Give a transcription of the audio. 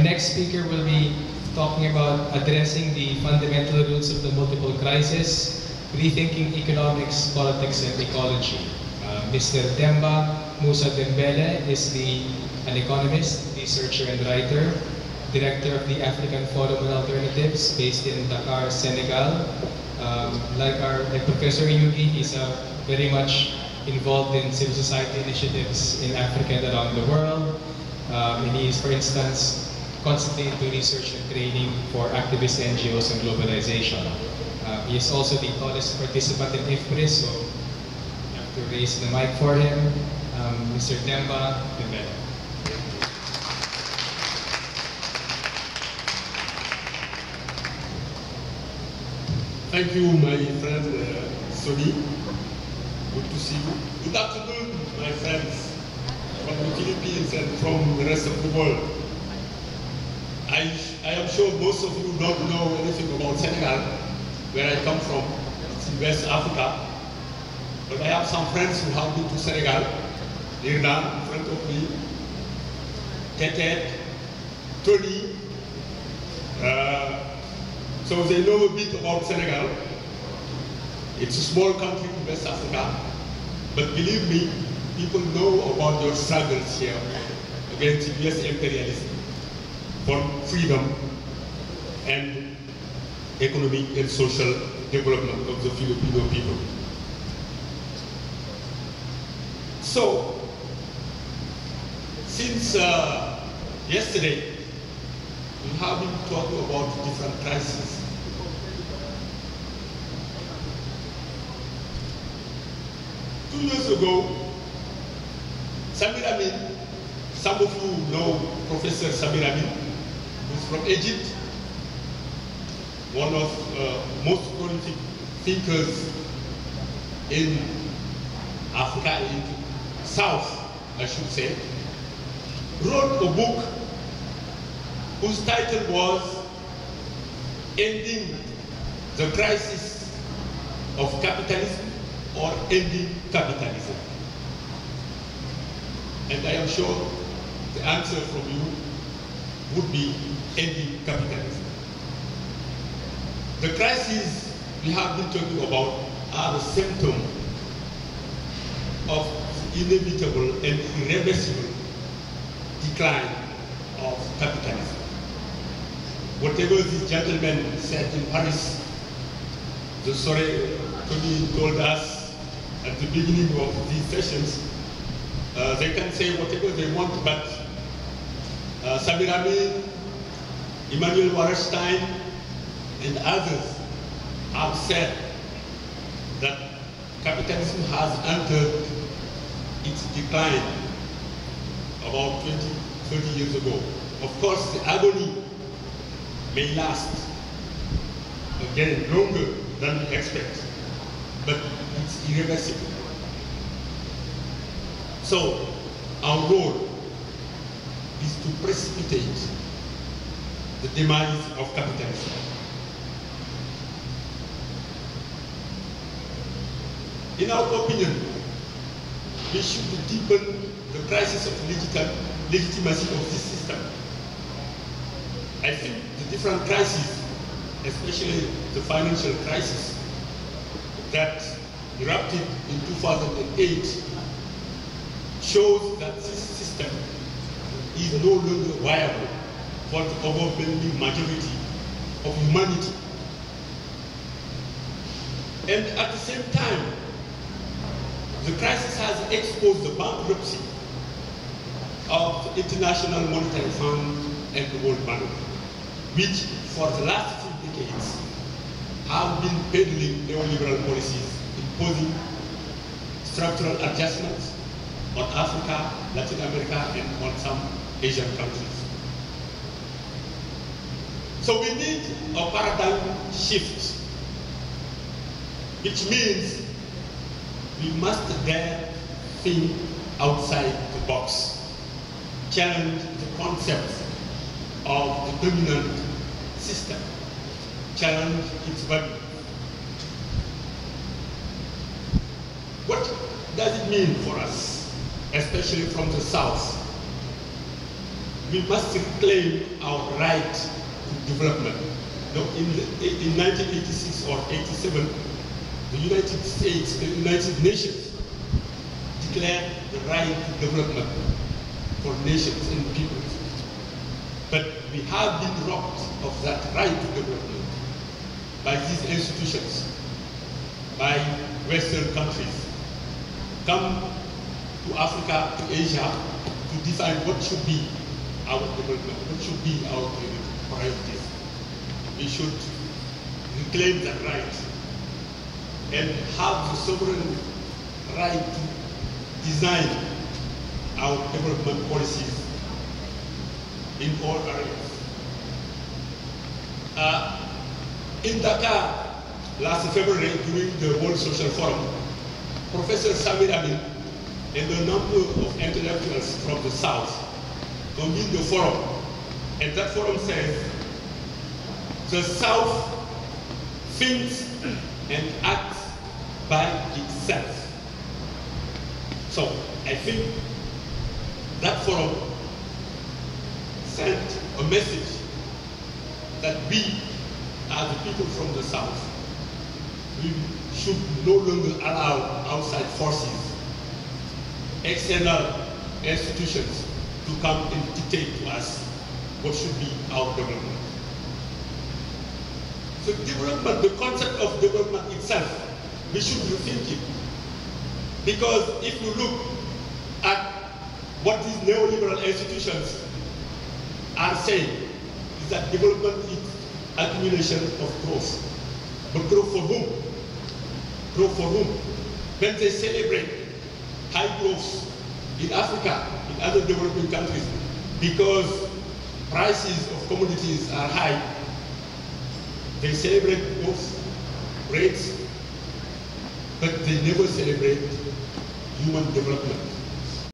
next speaker will be talking about addressing the fundamental roots of the multiple crises, rethinking economics, politics, and ecology. Mr. Demba Moussa Dembele is an economist, researcher, and writer, director of the African Forum on Alternatives, based in Dakar, Senegal. Like Professor Yugi, he's very much involved in civil society initiatives in Africa and around the world. And he is, for instance, constantly into research and training for activist NGOs and globalization. He is also the tallest participant in IFPRI, so you have to raise the mic for him. Mr. Demba Moussa. Thank you, my friend Sony. Good to see you. Good afternoon, my friends from the Philippines and from the rest of the world. I am sure most of you don't know anything about Senegal, where I come from. It's in West Africa. But I have some friends who have been to Senegal, Irna, in front of me, Tete, Tony. So they know a bit about Senegal. It's a small country in West Africa, but believe me, people know about your struggles here against US imperialism for freedom and economic and social development of the Filipino people. So, since yesterday, we have been talking about different crises. Two years ago, Samir Amin, some of you know Professor Samir Amin, who's from Egypt, one of most prolific thinkers in Africa, in South, I should say, wrote a book whose title was Ending the Crisis of Capitalism or Ending Capitalism. And I am sure the answer from you would be ending capitalism. The crises we have been talking about are the symptom of the inevitable and irreversible decline of capitalism. Whatever this gentleman said in Paris, the story Tony told us at the beginning of these sessions, they can say whatever they want, but Samir Amin, Emmanuel Wallerstein, and others have said that capitalism has entered its decline about 20, 30 years ago. Of course, the agony may last again longer than we expect, but it's irreversible. So our goal is to precipitate the demise of capitalism. In our opinion, we should deepen the crisis of legitimacy of this system. I think the different crises, especially the financial crisis that erupted in 2008, shows that this system is no longer viable for the overwhelming majority of humanity. And at the same time, the crisis has exposed the bankruptcy of the International Monetary Fund and the World Bank, which for the last few decades have been peddling neoliberal policies, imposing structural adjustments on Africa, Latin America, and on some Asian countries. So we need a paradigm shift, which means we must dare think outside the box, challenge the concepts of the dominant system, challenge its value. What does it mean for us, especially from the South? we must reclaim our right to development. Now, in 1986 or 87, the United States, the United Nations, declared the right to development for nations and peoples. But we have been robbed of that right to development by these institutions, by Western countries. Come to Africa, to Asia, to define what should be our development, what should be our priorities. We should reclaim that right and have the sovereign right to design our development policies in all areas. In Dakar, last February, during the World Social Forum, Professor Samir Amin and a number of intellectuals from the South convened the forum, and that forum says, the South thinks and acts by itself. So I think that forum sent a message that we, as the people from the South, we should no longer allow outside forces, external institutions to come and dictate to us what should be our development. So development, the concept of development itself, we should rethink it. Because if you look at what these neoliberal institutions are saying, is that development is accumulation of growth. But growth for whom? Growth for whom? When they celebrate high growth in Africa, in other developing countries, because prices of commodities are high, they celebrate growth rates, but they never celebrate human development.